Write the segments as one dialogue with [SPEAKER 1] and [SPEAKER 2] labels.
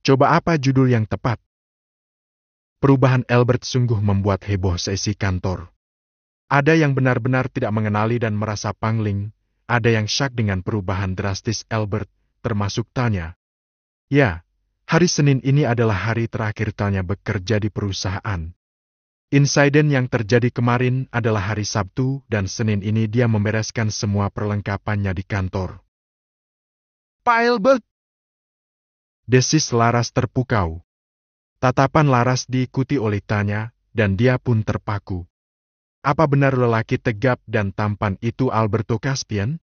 [SPEAKER 1] Coba apa judul yang tepat? Perubahan Albert sungguh membuat heboh seisi kantor. Ada yang benar-benar tidak mengenali dan merasa pangling, ada yang syok dengan perubahan drastis Albert, termasuk Tanya. Ya, hari Senin ini adalah hari terakhir Tanya bekerja di perusahaan. Insiden yang terjadi kemarin adalah hari Sabtu dan Senin ini dia membereskan semua perlengkapannya di kantor.
[SPEAKER 2] Pak Albert!
[SPEAKER 1] Desis Laras terpukau. Tatapan Laras diikuti oleh Tanya, dan dia pun terpaku. Apa benar lelaki tegap dan tampan itu Alberto Caspian?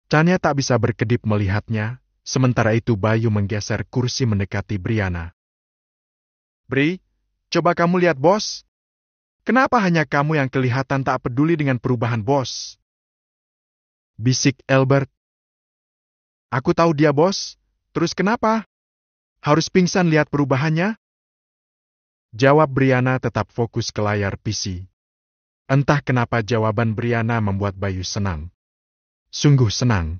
[SPEAKER 1] Tanya tak bisa berkedip melihatnya, sementara itu Bayu menggeser kursi mendekati Briana.
[SPEAKER 2] Bri, coba kamu lihat bos. Kenapa hanya kamu yang kelihatan tak peduli dengan perubahan bos?
[SPEAKER 1] Bisik Albert.
[SPEAKER 2] Aku tahu dia bos, terus kenapa? Harus pingsan lihat perubahannya?
[SPEAKER 1] Jawab Briana tetap fokus ke layar PC. Entah kenapa jawaban Briana membuat Bayu senang. Sungguh senang.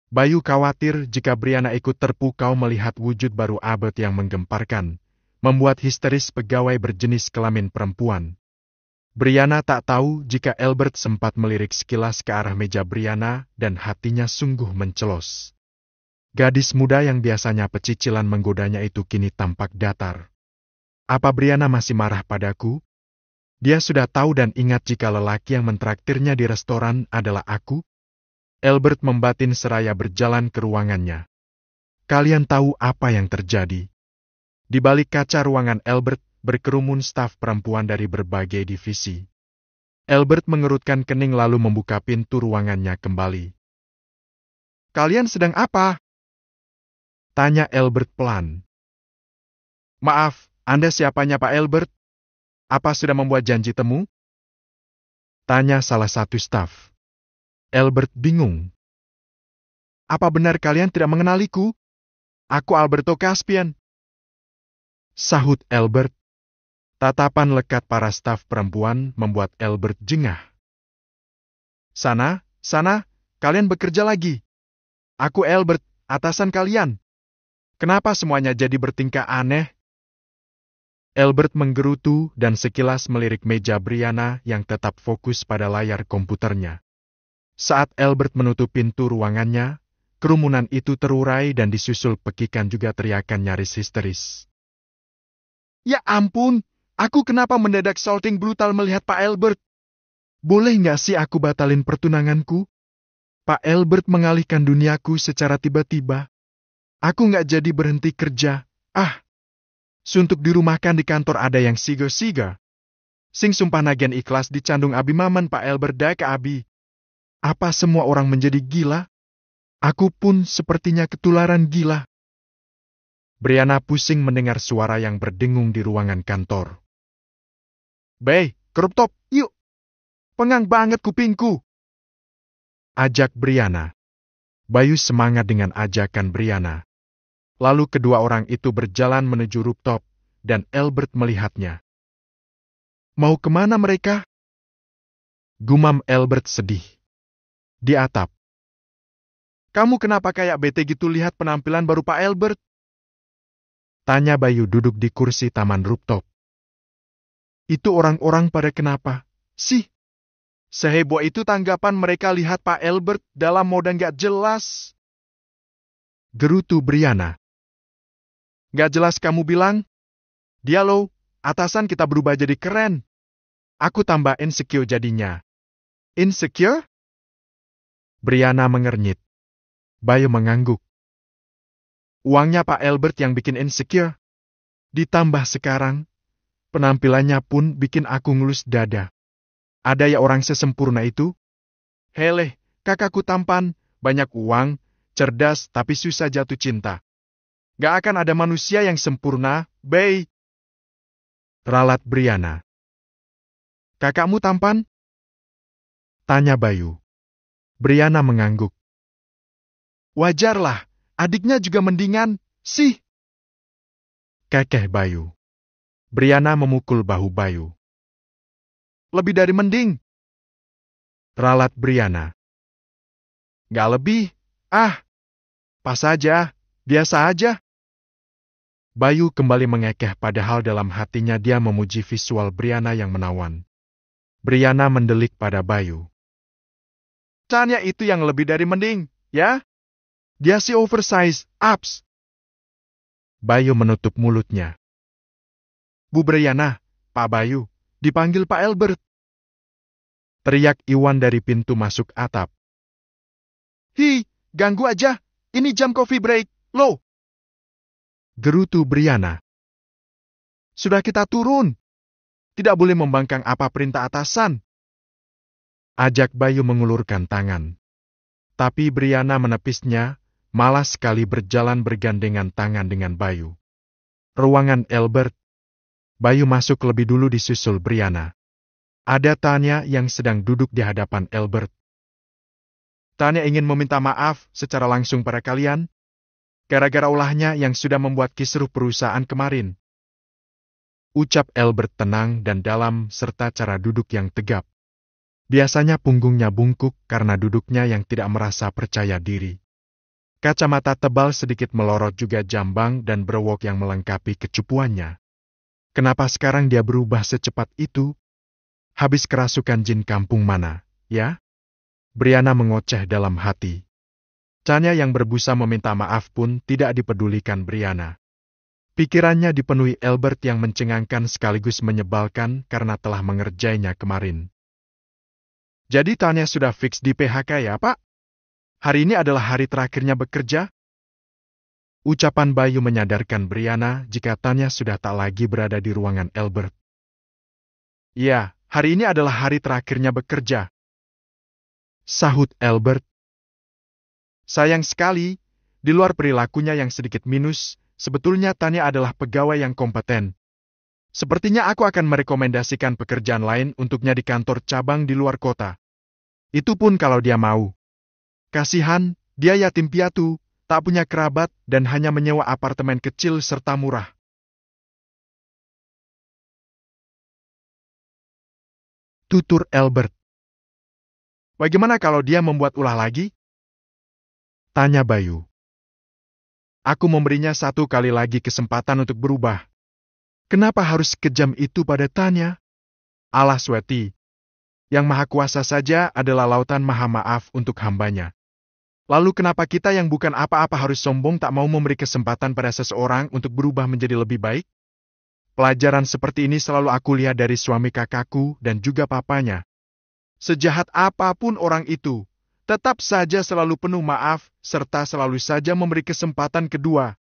[SPEAKER 1] Bayu khawatir jika Briana ikut terpukau melihat wujud baru Albert yang menggemparkan, membuat histeris pegawai berjenis kelamin perempuan. Briana tak tahu jika Albert sempat melirik sekilas ke arah meja Briana dan hatinya sungguh mencelos. Gadis muda yang biasanya pecicilan menggodanya itu kini tampak datar. Apa Briana masih marah padaku? Dia sudah tahu dan ingat jika lelaki yang mentraktirnya di restoran adalah aku? Albert membatin seraya berjalan ke ruangannya. Kalian tahu apa yang terjadi? Di balik kaca ruangan Albert, berkerumun staf perempuan dari berbagai divisi. Albert mengerutkan kening lalu membuka pintu ruangannya kembali.
[SPEAKER 2] Kalian sedang apa?
[SPEAKER 1] Tanya Albert pelan.
[SPEAKER 2] Maaf, Anda siapanya Pak Albert? Apa sudah membuat janji temu?
[SPEAKER 1] Tanya salah satu staf. Albert bingung.
[SPEAKER 2] Apa benar kalian tidak mengenaliku? Aku Alberto Caspian.
[SPEAKER 1] Sahut Albert. Tatapan lekat para staf perempuan membuat Albert jengah.
[SPEAKER 2] Sana, kalian bekerja lagi. Aku Albert, atasan kalian. Kenapa semuanya jadi bertingkah aneh?
[SPEAKER 1] Albert menggerutu dan sekilas melirik meja Briana yang tetap fokus pada layar komputernya. Saat Albert menutup pintu ruangannya, kerumunan itu terurai dan disusul pekikan juga teriakan nyaris histeris.
[SPEAKER 2] Ya ampun, aku kenapa mendadak salting brutal melihat Pak Albert?
[SPEAKER 1] Boleh nggak sih aku batalin pertunanganku? Pak Albert mengalihkan duniaku secara tiba-tiba. Aku nggak jadi berhenti kerja. Suntuk dirumahkan di kantor ada yang siga-siga. Sing sumpah nagen ikhlas dicandung abi maman Pak Albert dae ke abi. Apa semua orang menjadi gila? Aku pun sepertinya ketularan gila. Briana pusing mendengar suara yang berdengung di ruangan kantor.
[SPEAKER 2] Bey, crop top, yuk. Pengang banget kupingku.
[SPEAKER 1] Ajak Briana. Bayu semangat dengan ajakan Briana. Lalu kedua orang itu berjalan menuju rooftop, dan Albert melihatnya. Mau kemana mereka? Gumam Albert sedih. Di atap.
[SPEAKER 2] Kamu kenapa kayak bete gitu lihat penampilan baru Pak Albert?
[SPEAKER 1] Tanya Bayu duduk di kursi taman rooftop. Itu orang-orang pada kenapa sih?
[SPEAKER 2] Seheboh itu tanggapan mereka lihat Pak Albert dalam mode nggak jelas.
[SPEAKER 1] Gerutu Briana.
[SPEAKER 2] Nggak jelas kamu bilang? Dia loh, atasan kita berubah jadi keren. Aku tambah insecure jadinya. Insecure?
[SPEAKER 1] Briana mengernyit. Bayu mengangguk. Uangnya Pak Albert yang bikin insecure. Ditambah sekarang, penampilannya pun bikin aku ngelus dada. Ada ya orang sesempurna itu?
[SPEAKER 2] Heleh, kakakku tampan, banyak uang, cerdas tapi susah jatuh cinta. Gak akan ada manusia yang sempurna, Bey.
[SPEAKER 1] Ralat Briana.
[SPEAKER 2] Kakakmu tampan?
[SPEAKER 1] Tanya Bayu. Briana mengangguk.
[SPEAKER 2] Wajarlah, adiknya juga mendingan, sih.
[SPEAKER 1] Kekeh Bayu. Briana memukul bahu Bayu.
[SPEAKER 2] Lebih dari mending.
[SPEAKER 1] Ralat Briana.
[SPEAKER 2] Gak lebih, pas aja, biasa aja.
[SPEAKER 1] Bayu kembali mengekeh padahal dalam hatinya dia memuji visual Brianna yang menawan. Brianna mendelik pada Bayu.
[SPEAKER 2] Tanya itu yang lebih dari mending, ya? Dia si oversize, abs.
[SPEAKER 1] Bayu menutup mulutnya.
[SPEAKER 2] Bu Brianna, Pak Bayu, dipanggil Pak Albert.
[SPEAKER 1] Teriak Iwan dari pintu masuk atap.
[SPEAKER 2] Hi, ganggu aja. Ini jam coffee break, loh.
[SPEAKER 1] Gerutu Brianna.
[SPEAKER 2] Sudah kita turun. Tidak boleh membangkang apa perintah atasan.
[SPEAKER 1] Ajak Bayu mengulurkan tangan. Tapi Brianna menepisnya, malas sekali berjalan bergandengan tangan dengan Bayu. Ruangan Albert. Bayu masuk lebih dulu disusul Brianna. Ada Tanya yang sedang duduk di hadapan Albert.
[SPEAKER 2] Tanya ingin meminta maaf secara langsung pada kalian, gara-gara ulahnya yang sudah membuat kisruh perusahaan kemarin.
[SPEAKER 1] Ucap Albert tenang dan dalam serta cara duduk yang tegap. Biasanya punggungnya bungkuk karena duduknya yang tidak merasa percaya diri. Kacamata tebal sedikit melorot juga jambang dan berwok yang melengkapi kecupuannya. Kenapa sekarang dia berubah secepat itu? Habis kerasukan jin kampung mana, ya? Brianna mengoceh dalam hati. Tanya yang berbusa meminta maaf pun tidak dipedulikan Brianna. Pikirannya dipenuhi Albert yang mencengangkan sekaligus menyebalkan karena telah mengerjainya kemarin.
[SPEAKER 2] Jadi Tanya sudah fix di PHK ya, Pak? Hari ini adalah hari terakhirnya bekerja?
[SPEAKER 1] Ucapan Bayu menyadarkan Brianna jika Tanya sudah tak lagi berada di ruangan Albert.
[SPEAKER 2] Iya, hari ini adalah hari terakhirnya bekerja.
[SPEAKER 1] Sahut Albert.
[SPEAKER 2] Sayang sekali, di luar perilakunya yang sedikit minus, sebetulnya Tanya adalah pegawai yang kompeten. Sepertinya aku akan merekomendasikan pekerjaan lain untuknya di kantor cabang di luar kota. Itu pun kalau dia mau. Kasihan, dia yatim piatu, tak punya kerabat, dan hanya menyewa apartemen kecil serta murah.
[SPEAKER 1] Tutur Albert.
[SPEAKER 2] Bagaimana kalau dia membuat ulah lagi?
[SPEAKER 1] Tanya Bayu.
[SPEAKER 2] Aku memberinya 1 kali lagi kesempatan untuk berubah. Kenapa harus kejam itu pada Tanya? Allah Sweti. Yang Maha Kuasa saja adalah lautan maha maaf untuk hambanya. Lalu kenapa kita yang bukan apa-apa harus sombong tak mau memberi kesempatan pada seseorang untuk berubah menjadi lebih baik? Pelajaran seperti ini selalu aku lihat dari suami kakakku dan juga papanya. Sejahat apapun orang itu, tetap saja selalu penuh maaf, serta selalu saja memberi kesempatan kedua.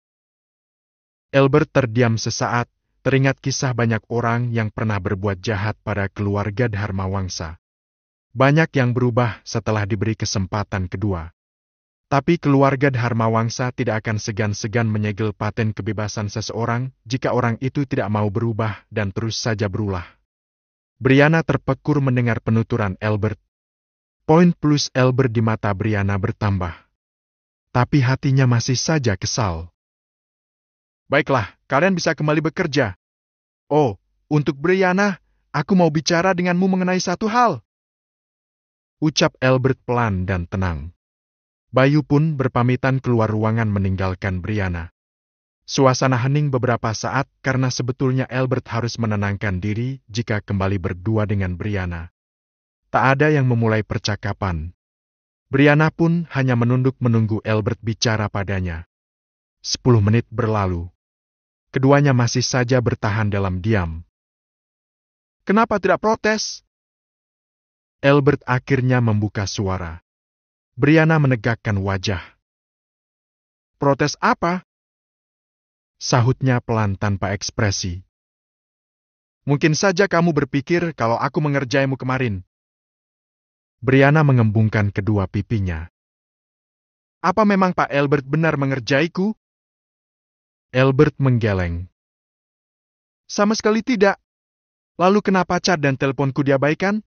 [SPEAKER 1] Albert terdiam sesaat, teringat kisah banyak orang yang pernah berbuat jahat pada keluarga Dharma Wangsa. Banyak yang berubah setelah diberi kesempatan kedua. Tapi keluarga Dharma Wangsa tidak akan segan-segan menyegel paten kebebasan seseorang jika orang itu tidak mau berubah dan terus saja berulah. Brianna terpekur mendengar penuturan Albert. Poin plus Albert di mata Brianna bertambah. Tapi hatinya masih saja kesal.
[SPEAKER 2] Baiklah, kalian bisa kembali bekerja. Oh, untuk Brianna, aku mau bicara denganmu mengenai satu hal.
[SPEAKER 1] Ucap Albert pelan dan tenang. Bayu pun berpamitan keluar ruangan meninggalkan Brianna. Suasana hening beberapa saat karena sebetulnya Albert harus menenangkan diri jika kembali berdua dengan Brianna. Tak ada yang memulai percakapan. Brianna pun hanya menunduk menunggu Albert bicara padanya. 10 menit berlalu. Keduanya masih saja bertahan dalam diam.
[SPEAKER 2] Kenapa tidak protes?
[SPEAKER 1] Albert akhirnya membuka suara. Brianna menegakkan wajah.
[SPEAKER 2] Protes apa?
[SPEAKER 1] Sahutnya pelan tanpa ekspresi.
[SPEAKER 2] Mungkin saja kamu berpikir kalau aku mengerjaimu kemarin.
[SPEAKER 1] Brianna mengembungkan kedua pipinya.
[SPEAKER 2] Apa memang Pak Albert benar mengerjaiku?
[SPEAKER 1] Albert menggeleng.
[SPEAKER 2] Sama sekali tidak. Lalu kenapa cat dan teleponku diabaikan?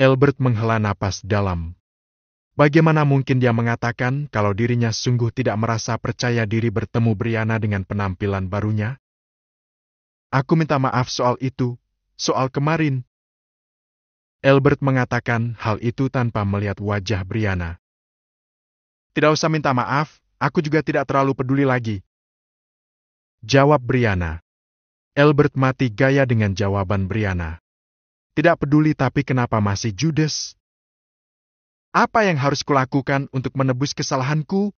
[SPEAKER 1] Albert menghela napas dalam. Bagaimana mungkin dia mengatakan kalau dirinya sungguh tidak merasa percaya diri bertemu Brianna dengan penampilan barunya?
[SPEAKER 2] Aku minta maaf soal itu, soal kemarin.
[SPEAKER 1] Albert mengatakan hal itu tanpa melihat wajah Brianna.
[SPEAKER 2] Tidak usah minta maaf, aku juga tidak terlalu peduli lagi.
[SPEAKER 1] Jawab Brianna. Albert mati gaya dengan jawaban Brianna. Tidak peduli tapi kenapa masih judes? Apa yang harus kulakukan untuk menebus kesalahanku?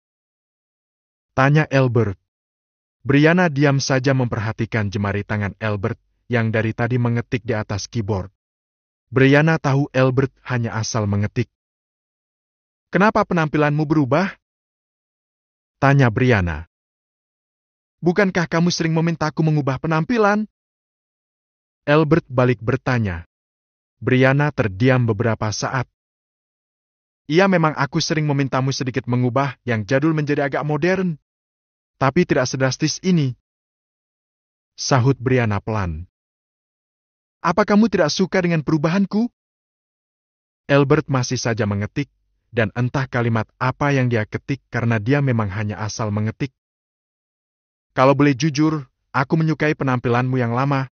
[SPEAKER 1] Tanya Albert. Brianna diam saja memperhatikan jemari tangan Albert yang dari tadi mengetik di atas keyboard. Brianna tahu Albert hanya asal mengetik. Kenapa penampilanmu berubah? Tanya Brianna. Bukankah kamu sering memintaku mengubah penampilan? Albert balik bertanya. Brianna terdiam beberapa saat. Iya, memang aku sering memintamu sedikit mengubah yang jadul menjadi agak modern. Tapi tidak sedrastis ini. Sahut Brianna pelan. Apa kamu tidak suka dengan perubahanku? Albert masih saja mengetik, dan entah kalimat apa yang dia ketik karena dia memang hanya asal mengetik. Kalau boleh jujur, aku menyukai penampilanmu yang lama.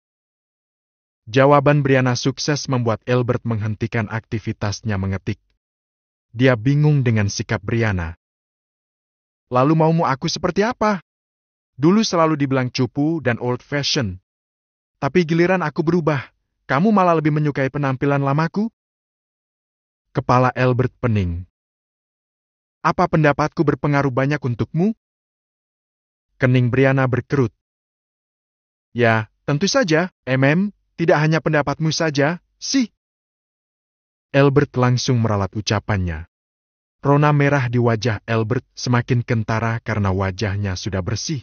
[SPEAKER 1] Jawaban Brianna sukses membuat Albert menghentikan aktivitasnya mengetik. Dia bingung dengan sikap Brianna. Lalu maumu aku seperti apa? Dulu selalu dibilang cupu dan old fashion. Tapi giliran aku berubah, kamu malah lebih menyukai penampilan lamaku? Kepala Albert pening. Apa pendapatku berpengaruh banyak untukmu? Kening Brianna berkerut. Ya, tentu saja, tidak hanya pendapatmu saja, sih. Albert langsung meralat ucapannya. Rona merah di wajah Albert semakin kentara karena wajahnya sudah bersih.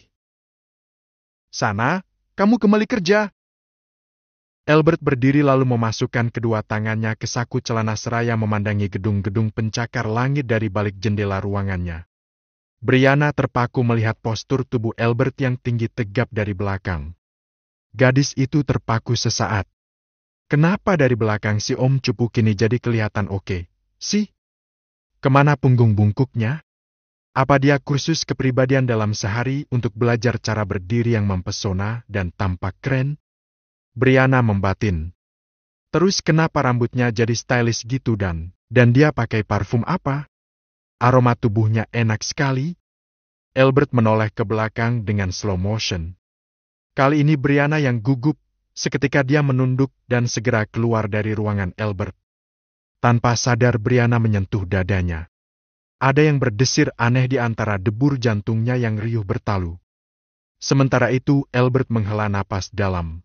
[SPEAKER 1] Sana, kamu kembali kerja. Albert berdiri lalu memasukkan kedua tangannya ke saku celana seraya memandangi gedung-gedung pencakar langit dari balik jendela ruangannya. Brianna terpaku melihat postur tubuh Albert yang tinggi tegap dari belakang. Gadis itu terpaku sesaat. Kenapa dari belakang si Om Cupu kini jadi kelihatan oke, sih? Kemana punggung bungkuknya? Apa dia kursus kepribadian dalam sehari untuk belajar cara berdiri yang mempesona dan tampak keren? Brianna membatin. Terus kenapa rambutnya jadi stylish gitu dan dia pakai parfum apa? Aroma tubuhnya enak sekali. Albert menoleh ke belakang dengan slow motion. Kali ini Brianna yang gugup. Seketika dia menunduk dan segera keluar dari ruangan Albert. Tanpa sadar Brianna menyentuh dadanya. Ada yang berdesir aneh di antara debur jantungnya yang riuh bertalu. Sementara itu Albert menghela napas dalam.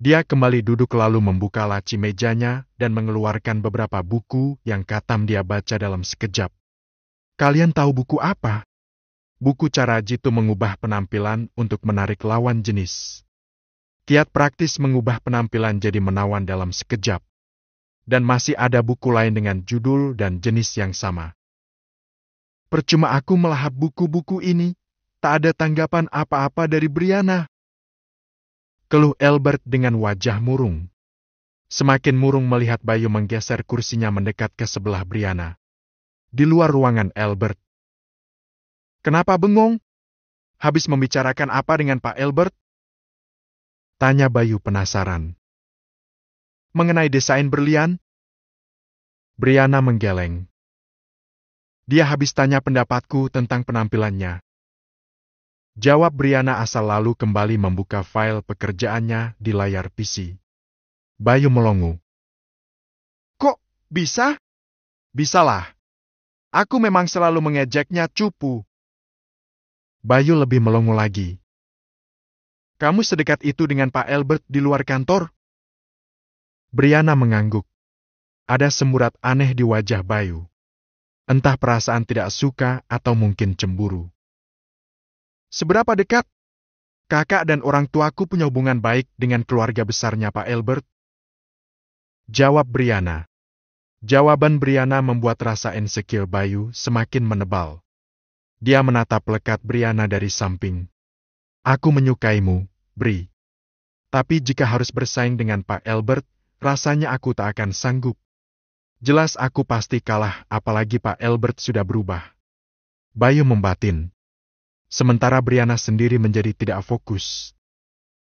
[SPEAKER 1] Dia kembali duduk lalu membuka laci mejanya dan mengeluarkan beberapa buku yang katam dia baca dalam sekejap. Kalian tahu buku apa? Buku cara jitu mengubah penampilan untuk menarik lawan jenis. Kiat praktis mengubah penampilan jadi menawan dalam sekejap. Dan masih ada buku lain dengan judul dan jenis yang sama. Percuma aku melahap buku-buku ini, tak ada tanggapan apa-apa dari Brianna. Keluh Albert dengan wajah murung. Semakin murung melihat Bayu menggeser kursinya mendekat ke sebelah Brianna. Di luar ruangan Albert. Kenapa bengong? Habis membicarakan apa dengan Pak Albert? Tanya Bayu penasaran. Mengenai desain berlian? Brianna menggeleng. Dia habis tanya pendapatku tentang penampilannya. Jawab Brianna asal lalu kembali membuka file pekerjaannya di layar PC. Bayu melongo. Kok bisa? Bisalah. Aku memang selalu mengejeknya cupu. Bayu lebih melongo lagi. Kamu sedekat itu dengan Pak Albert di luar kantor? Brianna mengangguk. Ada semburat aneh di wajah Bayu. Entah perasaan tidak suka atau mungkin cemburu. Seberapa dekat? Kakak dan orang tuaku punya hubungan baik dengan keluarga besarnya Pak Albert. Jawab Brianna. Jawaban Brianna membuat rasa insecure Bayu semakin menebal. Dia menatap lekat Brianna dari samping. Aku menyukaimu, Bri. Tapi jika harus bersaing dengan Pak Albert, rasanya aku tak akan sanggup. Jelas aku pasti kalah, apalagi Pak Albert sudah berubah. Bayu membatin. Sementara Brianna sendiri menjadi tidak fokus.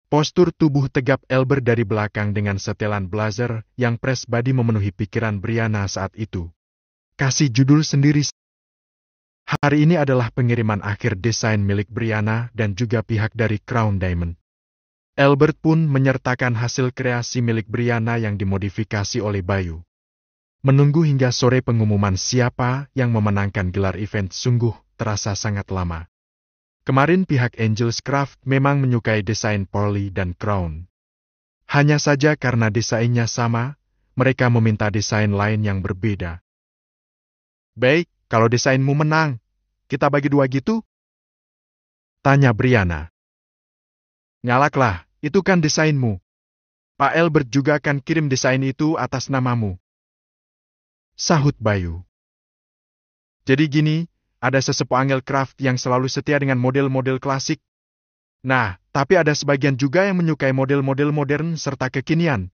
[SPEAKER 1] Postur tubuh tegap Albert dari belakang dengan setelan blazer yang press body memenuhi pikiran Brianna saat itu. Kasih judul sendiri. Hari ini adalah pengiriman akhir desain milik Brianna dan juga pihak dari Crown Diamond. Albert pun menyertakan hasil kreasi milik Brianna yang dimodifikasi oleh Bayu. Menunggu hingga sore pengumuman siapa yang memenangkan gelar event sungguh terasa sangat lama. Kemarin pihak Angel's Craft memang menyukai desain Pearly dan Crown. Hanya saja karena desainnya sama, mereka meminta desain lain yang berbeda. Baik, kalau desainmu menang, kita bagi dua gitu? Tanya Brianna. Ngalaklah, itu kan desainmu. Pak Albert juga akan kirim desain itu atas namamu. Sahut Bayu. Jadi gini, ada sesepuh Angel Craft yang selalu setia dengan model-model klasik. Nah, tapi ada sebagian juga yang menyukai model-model modern serta kekinian.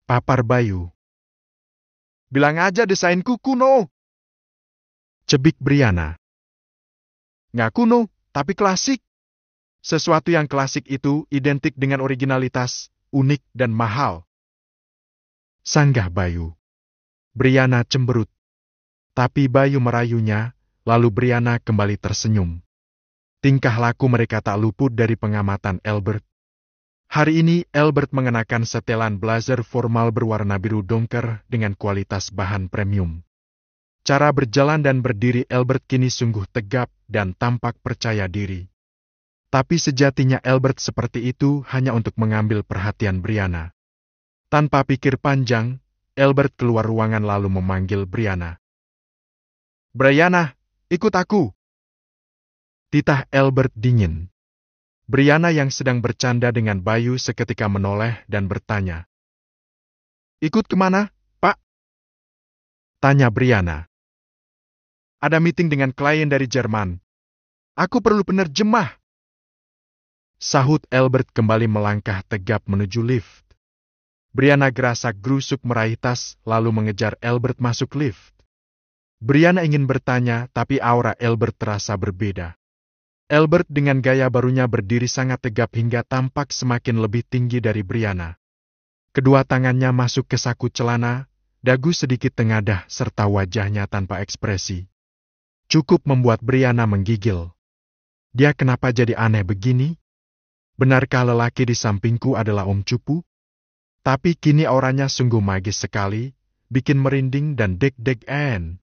[SPEAKER 1] Papar Bayu. Bilang aja desainku kuno. Cebik Brianna. Nggak kuno, tapi klasik. Sesuatu yang klasik itu identik dengan originalitas, unik dan mahal. Sanggah Bayu. Brianna cemberut. Tapi Bayu merayunya, lalu Brianna kembali tersenyum. Tingkah laku mereka tak luput dari pengamatan Albert. Hari ini Albert mengenakan setelan blazer formal berwarna biru dongker dengan kualitas bahan premium. Cara berjalan dan berdiri Albert kini sungguh tegap dan tampak percaya diri. Tapi sejatinya Albert seperti itu hanya untuk mengambil perhatian Brianna. Tanpa pikir panjang, Albert keluar ruangan lalu memanggil Brianna. Brianna, ikut aku. Titah Albert dingin. Brianna yang sedang bercanda dengan Bayu seketika menoleh dan bertanya. Ikut kemana, Pak? Tanya Brianna. Ada meeting dengan klien dari Jerman. Aku perlu penerjemah. Sahut Albert kembali melangkah tegap menuju lift. Brianna gerasak-gerusuk meraih tas lalu mengejar Albert masuk lift. Brianna ingin bertanya tapi aura Albert terasa berbeda. Albert dengan gaya barunya berdiri sangat tegap hingga tampak semakin lebih tinggi dari Brianna. Kedua tangannya masuk ke saku celana, dagu sedikit tengadah serta wajahnya tanpa ekspresi. Cukup membuat Brianna menggigil. Dia kenapa jadi aneh begini? Benarkah lelaki di sampingku adalah Om Cupu? Tapi kini auranya sungguh magis sekali, bikin merinding dan deg-degan.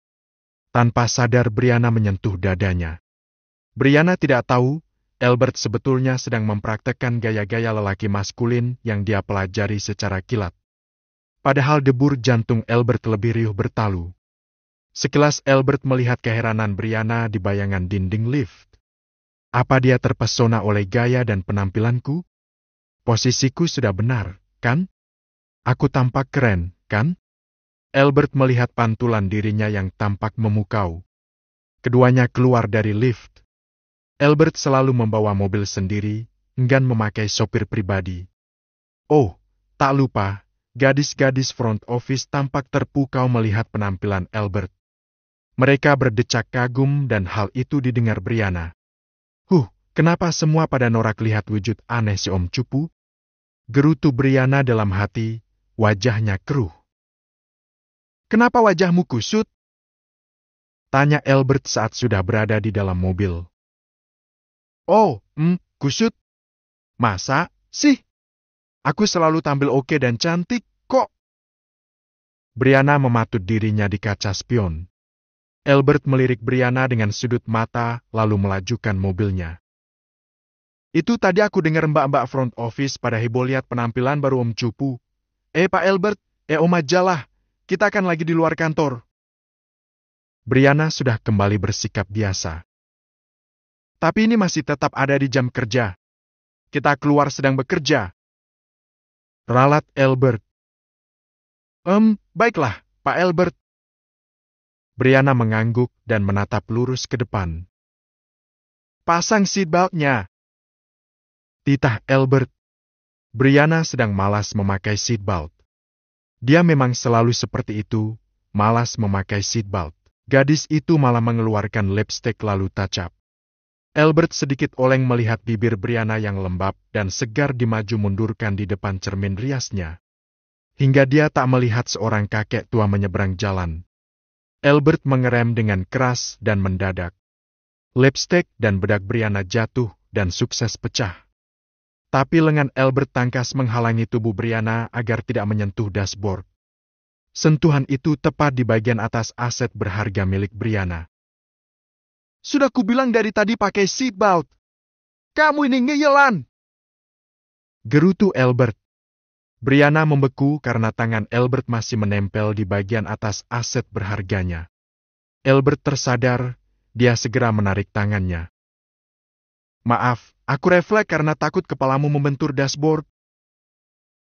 [SPEAKER 1] Tanpa sadar Brianna menyentuh dadanya. Brianna tidak tahu, Albert sebetulnya sedang mempraktekkan gaya-gaya lelaki maskulin yang dia pelajari secara kilat. Padahal debur jantung Albert lebih riuh bertalu. Sekilas Albert melihat keheranan Brianna di bayangan dinding lift. Apa dia terpesona oleh gaya dan penampilanku? Posisiku sudah benar, kan? Aku tampak keren, kan? Albert melihat pantulan dirinya yang tampak memukau. Keduanya keluar dari lift. Albert selalu membawa mobil sendiri, enggan memakai sopir pribadi. Oh, tak lupa, gadis-gadis front office tampak terpukau melihat penampilan Albert. Mereka berdecak kagum dan hal itu didengar Brianna. Kenapa semua pada norak lihat wujud aneh si Om Cupu? Gerutu Brianna dalam hati, wajahnya keruh. Kenapa wajahmu kusut? Tanya Albert saat sudah berada di dalam mobil. Oh, kusut? Masa sih? Aku selalu tampil oke dan cantik, kok. Brianna mematut dirinya di kaca spion. Albert melirik Brianna dengan sudut mata, lalu melajukan mobilnya. Itu tadi aku dengar mbak-mbak front office pada heboh lihat penampilan baru Om Cupu. Pak Albert, Om Majalah, kita kan lagi di luar kantor. Brianna sudah kembali bersikap biasa. Tapi ini masih tetap ada di jam kerja. Kita keluar sedang bekerja. Ralat Albert. Baiklah, Pak Albert. Brianna mengangguk dan menatap lurus ke depan. Pasang seatbelt-nya. Titah Albert. Brianna sedang malas memakai seatbelt. Dia memang selalu seperti itu, malas memakai seatbelt. Gadis itu malah mengeluarkan lipstick lalu touch up. Albert sedikit oleng melihat bibir Brianna yang lembab dan segar dimaju-mundurkan di depan cermin riasnya. Hingga dia tak melihat seorang kakek tua menyeberang jalan. Albert mengerem dengan keras dan mendadak. Lipstick dan bedak Brianna jatuh dan sukses pecah. Tapi lengan Albert tangkas menghalangi tubuh Brianna agar tidak menyentuh dashboard. Sentuhan itu tepat di bagian atas aset berharga milik Brianna.
[SPEAKER 2] Sudah kubilang dari tadi pakai seatbelt. Kamu ini ngeyelan.
[SPEAKER 1] Gerutu Albert. Brianna membeku karena tangan Albert masih menempel di bagian atas aset berharganya. Albert tersadar, dia segera menarik tangannya.
[SPEAKER 2] Maaf, aku refleks karena takut kepalamu membentur dashboard.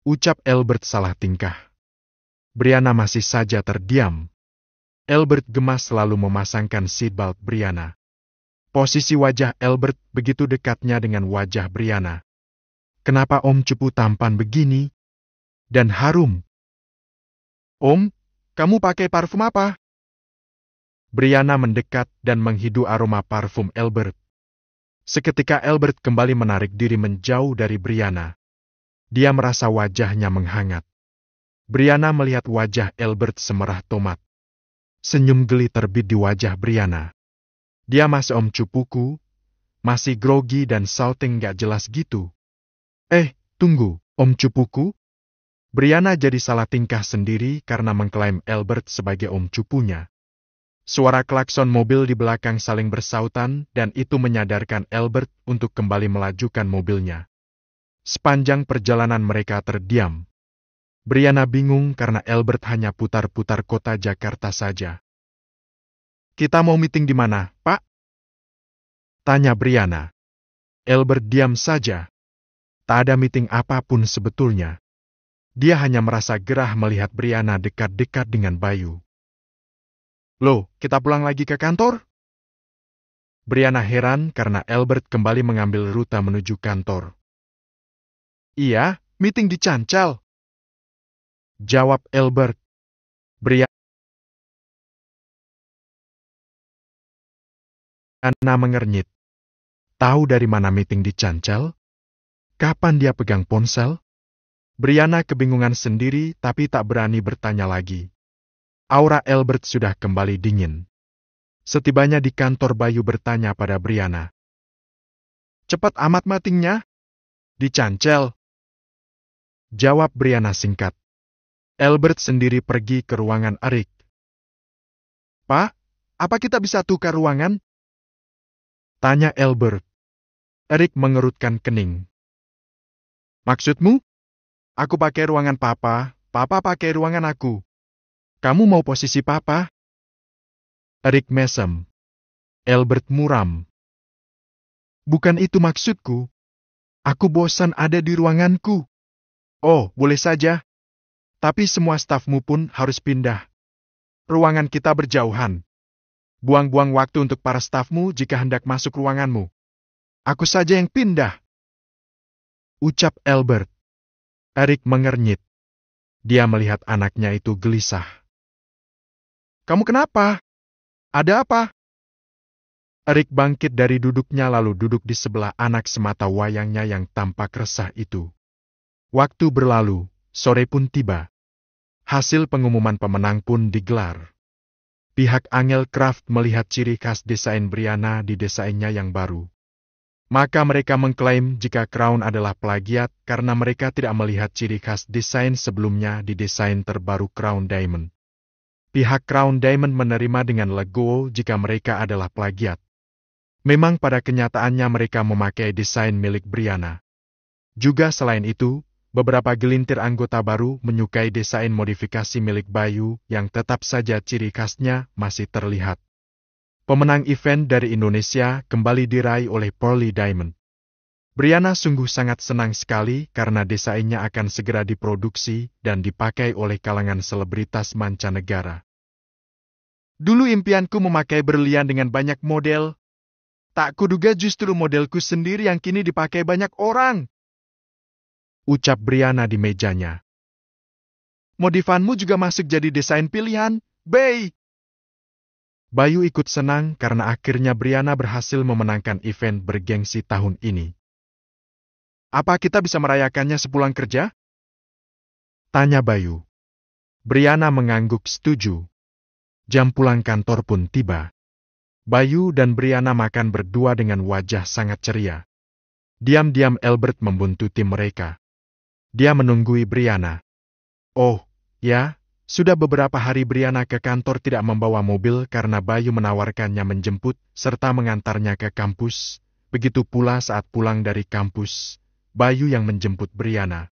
[SPEAKER 1] Ucap Albert salah tingkah. Brianna masih saja terdiam. Albert gemas selalu memasangkan seatbelt Brianna. Posisi wajah Albert begitu dekatnya dengan wajah Brianna. Kenapa Om Cupu tampan begini? Dan harum.
[SPEAKER 2] Om, kamu pakai parfum apa?
[SPEAKER 1] Brianna mendekat dan menghidu aroma parfum Albert. Seketika Albert kembali menarik diri menjauh dari Brianna. Dia merasa wajahnya menghangat. Brianna melihat wajah Albert semerah tomat. Senyum geli terbit di wajah Brianna. Dia masih Om Cupuku, masih grogi dan shouting gak jelas gitu. Tunggu, Om Cupuku? Brianna jadi salah tingkah sendiri karena mengklaim Albert sebagai Om Cupunya. Suara klakson mobil di belakang saling bersautan dan itu menyadarkan Albert untuk kembali melajukan mobilnya. Sepanjang perjalanan mereka terdiam. Brianna bingung karena Albert hanya putar-putar kota Jakarta saja.
[SPEAKER 2] Kita mau meeting di mana, Pak?
[SPEAKER 1] Tanya Brianna. Albert diam saja. Tak ada meeting apapun sebetulnya. Dia hanya merasa gerah melihat Brianna dekat-dekat dengan Bayu.
[SPEAKER 2] Loh, kita pulang lagi ke kantor?
[SPEAKER 1] Brianna heran karena Albert kembali mengambil rute menuju kantor.
[SPEAKER 2] Iya, meeting di Cancal.
[SPEAKER 1] Jawab Albert. Brianna mengernyit. Tahu dari mana meeting di Cancal? Kapan dia pegang ponsel? Brianna kebingungan sendiri tapi tak berani bertanya lagi. Aura Albert sudah kembali dingin. Setibanya di kantor Bayu bertanya pada Brianna.
[SPEAKER 2] Cepat amat meetingnya? Di Cancal.
[SPEAKER 1] Jawab Brianna singkat. Albert sendiri pergi ke ruangan Erik.
[SPEAKER 2] Pak, apa kita bisa tukar ruangan?
[SPEAKER 1] Tanya Albert. Erik mengerutkan kening.
[SPEAKER 2] Maksudmu? Aku pakai ruangan Papa, Papa pakai ruangan aku. Kamu mau posisi Papa?
[SPEAKER 1] Erik mesem. Albert muram.
[SPEAKER 2] Bukan itu maksudku. Aku bosan ada di ruanganku. Oh, boleh saja. Tapi semua stafmu pun harus pindah. Ruangan kita berjauhan. Buang-buang waktu untuk para stafmu jika hendak masuk ruanganmu. Aku saja yang pindah.
[SPEAKER 1] Ucap Albert. Erik mengernyit. Dia melihat anaknya itu gelisah.
[SPEAKER 2] Kamu kenapa? Ada apa?
[SPEAKER 1] Erik bangkit dari duduknya lalu duduk di sebelah anak semata wayangnya yang tampak resah itu. Waktu berlalu, sore pun tiba. Hasil pengumuman pemenang pun digelar. Pihak Angel Craft melihat ciri khas desain Brianna di desainnya yang baru. Maka mereka mengklaim jika Crown adalah plagiat karena mereka tidak melihat ciri khas desain sebelumnya di desain terbaru Crown Diamond. Pihak Crown Diamond menerima dengan legowo jika mereka adalah plagiat. Memang pada kenyataannya mereka memakai desain milik Brianna. Juga selain itu, beberapa gelintir anggota baru menyukai desain modifikasi milik Bayu yang tetap saja ciri khasnya masih terlihat. Pemenang event dari Indonesia kembali diraih oleh Pearly Diamond. Brianna sungguh sangat senang sekali karena desainnya akan segera diproduksi dan dipakai oleh kalangan selebritas mancanegara.
[SPEAKER 2] Dulu impianku memakai berlian dengan banyak model. Tak kuduga justru modelku sendiri yang kini dipakai banyak orang.
[SPEAKER 1] Ucap Brianna di mejanya.
[SPEAKER 2] Modifanmu juga masuk jadi desain pilihan, Bay.
[SPEAKER 1] Bayu ikut senang karena akhirnya Brianna berhasil memenangkan event bergengsi tahun ini.
[SPEAKER 2] Apa kita bisa merayakannya sepulang kerja?
[SPEAKER 1] Tanya Bayu. Brianna mengangguk setuju. Jam pulang kantor pun tiba. Bayu dan Brianna makan berdua dengan wajah sangat ceria. Diam-diam Albert membuntuti mereka. Dia menunggui Brianna. Oh, ya, sudah beberapa hari Brianna ke kantor tidak membawa mobil karena Bayu menawarkannya menjemput serta mengantarnya ke kampus. Begitu pula saat pulang dari kampus, Bayu yang menjemput Brianna.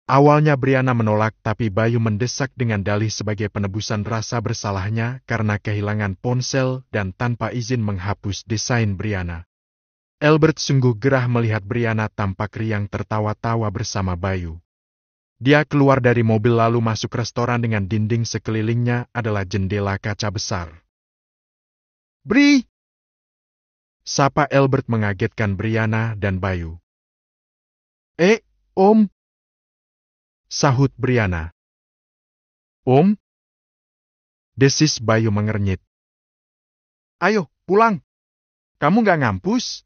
[SPEAKER 1] Awalnya Brianna menolak tapi Bayu mendesak dengan dalih sebagai penebusan rasa bersalahnya karena kehilangan ponsel dan tanpa izin menghapus desain Brianna. Albert sungguh gerah melihat Brianna tampak riang tertawa-tawa bersama Bayu. Dia keluar dari mobil lalu masuk restoran dengan dinding sekelilingnya adalah jendela kaca besar. "Bri!" sapa Albert mengagetkan Brianna dan Bayu. Om!" sahut Brianna. "Om?" desis Bayu mengernyit. "Ayo, pulang. Kamu nggak ngampus?"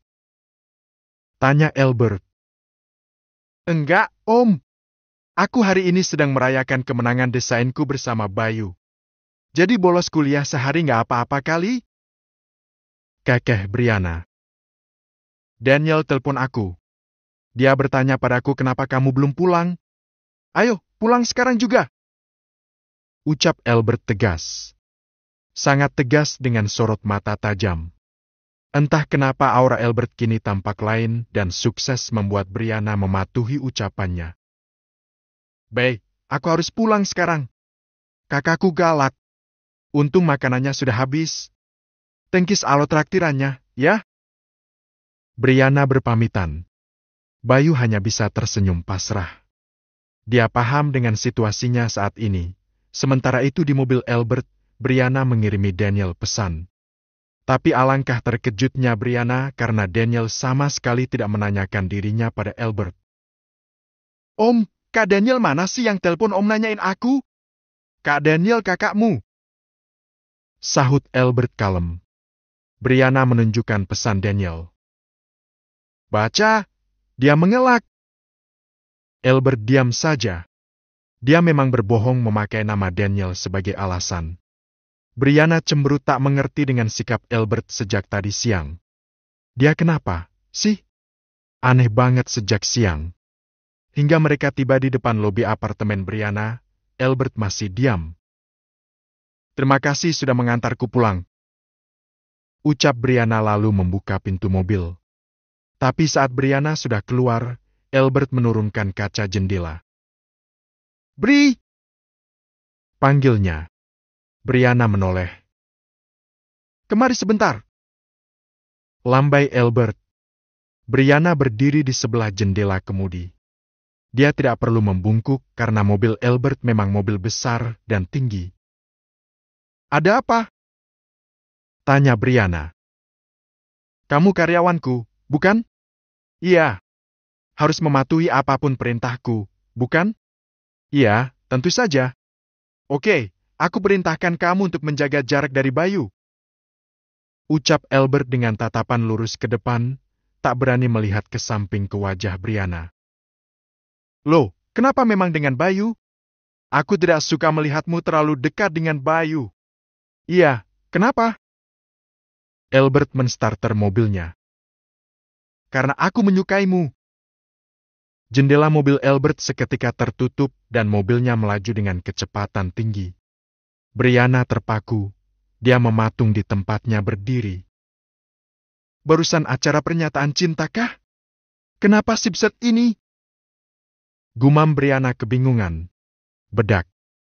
[SPEAKER 1] tanya Albert. "Enggak, Om. Aku hari ini sedang merayakan kemenangan desainku bersama Bayu. Jadi bolos kuliah sehari nggak apa-apa kali?" kekeh Brianna. "Daniel telepon aku. Dia bertanya padaku kenapa kamu belum pulang. Ayo, pulang sekarang juga," ucap Albert tegas. Sangat tegas dengan sorot mata tajam. Entah kenapa aura Albert kini tampak lain dan sukses membuat Brianna mematuhi ucapannya. "Baik, aku harus pulang sekarang. Kakakku galak. Untung makanannya sudah habis. Tengkis alo traktirannya, ya?" Brianna berpamitan. Bayu hanya bisa tersenyum pasrah. Dia paham dengan situasinya saat ini. Sementara itu di mobil Albert, Brianna mengirimi Daniel pesan. Tapi alangkah terkejutnya Brianna karena Daniel sama sekali tidak menanyakan dirinya pada Albert. "Om, Kak Daniel mana sih yang telepon Om nanyain aku?" "Kak Daniel kakakmu," sahut Albert kalem. Brianna menunjukkan pesan Daniel. "Baca," dia mengelak. Albert diam saja. Dia memang berbohong memakai nama Daniel sebagai alasan. Brianna cemberut tak mengerti dengan sikap Albert sejak tadi siang. Dia kenapa, sih? Aneh banget sejak siang. Hingga mereka tiba di depan lobi apartemen Brianna, Albert masih diam. "Terima kasih sudah mengantarku pulang," ucap Brianna lalu membuka pintu mobil. Tapi saat Brianna sudah keluar, Albert menurunkan kaca jendela. "Bri!" panggilnya. Brianna menoleh. "Kemari sebentar." Lambai Albert. Brianna berdiri di sebelah jendela kemudi. Dia tidak perlu membungkuk karena mobil Albert memang mobil besar dan tinggi. "Ada apa?" tanya Brianna. "Kamu karyawanku, bukan?" "Iya." "Harus mematuhi apapun perintahku, bukan?" "Iya, tentu saja." "Oke, aku perintahkan kamu untuk menjaga jarak dari Bayu," ucap Albert dengan tatapan lurus ke depan, tak berani melihat ke samping ke wajah Brianna. "Loh, kenapa memang dengan Bayu? Aku tidak suka melihatmu terlalu dekat dengan Bayu." "Iya, kenapa?" Albert menstarter mobilnya. "Karena aku menyukaimu." Jendela mobil Albert seketika tertutup dan mobilnya melaju dengan kecepatan tinggi. Brianna terpaku. Dia mematung di tempatnya berdiri. "Barusan acara pernyataan cinta kah? Kenapa sipset ini?" Gumam Brianna kebingungan. Bedak.